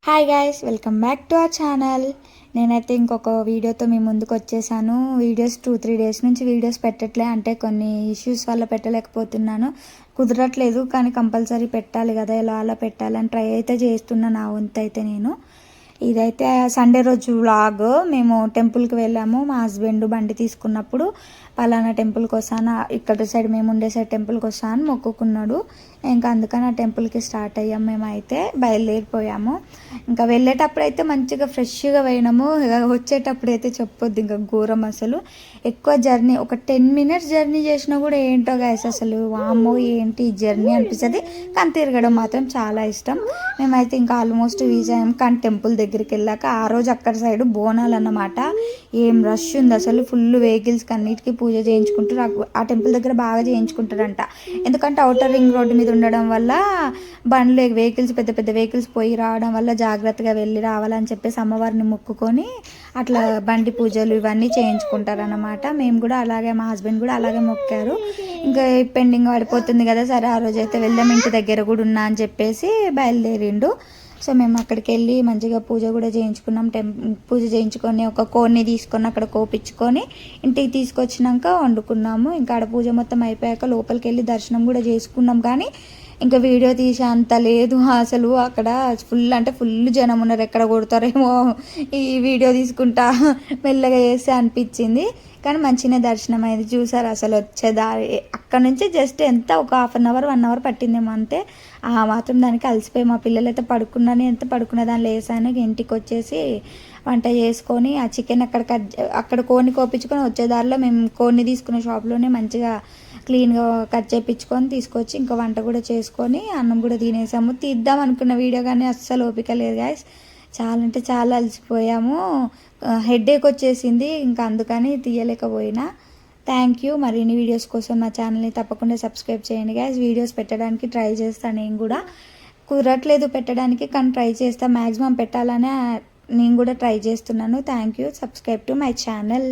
Hi guys, welcome back to our channel. నేనైతే ఇంకొక వీడియోతో మీ ముందుకు వచ్చేసాను. వీడియోస్ 2-3 డేస్ నుంచి వీడియోస్ పెట్టట్లే, అంటే కొన్ని ఇష్యూస్ వల్ల పెట్టలేకపోతున్నాను. కుదరట్లేదు, కానీ కంపల్సరీ పెట్టాలి కదా, ఎలా అలా పెట్టాలని ట్రై అయితే చేస్తున్నా నా వంతు అయితే. నేను ఇదైతే సండే రోజు వ్లాగ్. మేము టెంపుల్కి వెళ్ళాము. మా హస్బెండ్ బండి తీసుకున్నప్పుడు పలానా టెంపుల్కి వస్తాను, ఇక్కడ సైడ్ మేము ఉండే సైడ్ టెంపుల్కి వస్తాను అని మొక్కుకున్నాడు. ఇంకా అందుకని ఆ టెంపుల్కి స్టార్ట్ అయ్యాము. మేమైతే బయలుదేరిపోయాము. ఇంకా వెళ్ళేటప్పుడు అయితే మంచిగా ఫ్రెష్గా పోయినాము. వచ్చేటప్పుడు అయితే చెప్పొద్దు, ఇంకా ఘోరం అసలు. ఎక్కువ జర్నీ, ఒక 10 minutes జర్నీ చేసినా కూడా ఏంటో గైస్ అసలు వామ్మో ఏంటి జర్నీ అనిపిస్తుంది. కానీ తిరగడం మాత్రం చాలా ఇష్టం. మేమైతే ఇంకా ఆల్మోస్ట్ రీచ్ అయ్యాము. కానీ టెంపుల్ దగ్గరికి వెళ్ళాక ఆ రోజు అక్కడ సైడ్ బోనాలు అన్నమాట. ఏం రష్ ఉంది అసలు, ఫుల్ వెహికల్స్కి అన్నిటికీ పూజ చేయించుకుంటారు. ఆ టెంపుల్ దగ్గర బాగా చేయించుకుంటారంట. ఎందుకంటే అవుటర్ రింగ్ రోడ్డు మీద ఉండడం వల్ల బండ్లు వెహికల్స్, పెద్ద పెద్ద వెహికల్స్ పోయి రావడం వల్ల జాగ్రత్తగా వెళ్ళి రావాలని చెప్పేసి అమ్మవారిని మొక్కుకొని అట్లా బండి పూజలు ఇవన్నీ చేయించుకుంటారు అన్నమాట. మేము కూడా అలాగే, మా హస్బెండ్ కూడా అలాగే మొక్కారు. ఇంకా పెండింగ్ పడిపోతుంది కదా, సరే ఆ రోజు అయితే వెళ్దాం, ఇంటి దగ్గర కూడా ఉన్నా అని చెప్పేసి బయలుదేరిండు. సో మేము అక్కడికి వెళ్ళి మంచిగా పూజ కూడా చేయించుకున్నాం. పూజ చేయించుకొని ఒక కోడిని తీసుకొని అక్కడ కోపించుకొని ఇంటికి తీసుకొచ్చినాక వండుకున్నాము. ఇంకా ఆడ పూజ మొత్తం అయిపోయాక లోపలికి వెళ్ళి దర్శనం కూడా చేసుకున్నాం. కానీ ఇంకా వీడియో తీసే అంత లేదు అసలు. అక్కడ ఫుల్ అంటే ఫుల్ జనం ఉన్నారు, ఎక్కడ కొడతారేమో ఈ వీడియో తీసుకుంటా మెల్లగా చేస్తే అనిపించింది. కానీ మంచిగా దర్శనం అయింది. చూసారు అసలు వచ్చేదారి అక్కడ నుంచి జస్ట్ ఎంత ఒక 1/2 hour 1 hour పట్టిందేమో అంతే. ఆ మాత్రం దానికి అలసిపోయి మా పిల్లలు అయితే పడుకున్నాను, ఎంత పడుకున్న దాన్ని లేసాను. ఇంటికి వచ్చేసి వంట చేసుకొని ఆ చికెన్ అక్కడ కోడిని కోపించుకొని వచ్చేదారిలో మేము కోడిని తీసుకున్న షాప్లోనే మంచిగా క్లీన్గా కట్ చేయించుకొని తీసుకొచ్చి ఇంకా వంట కూడా చేసుకొని అన్నం కూడా తినేసాము. తీద్దాం అనుకున్న వీడియో కానీ అస్సలు ఓపిక లేదు గాయస్. చాలా అంటే చాలా అలసిపోయాము, హెడేక్ వచ్చేసింది. ఇంకా అందుకని తీయలేకపోయినా. Thank you. మరిన్ని వీడియోస్ కోసం మా ఛానల్ని తప్పకుండా సబ్స్క్రైబ్ చేయండి గాయస్. వీడియోస్ పెట్టడానికి ట్రై చేస్తాను. నేను కూడా కుదరట్లేదు పెట్టడానికి, కానీ ట్రై చేస్తాను. మ్యాక్సిమం పెట్టాలనే నేను కూడా ట్రై చేస్తున్నాను. Thank you. Subscribe to my channel.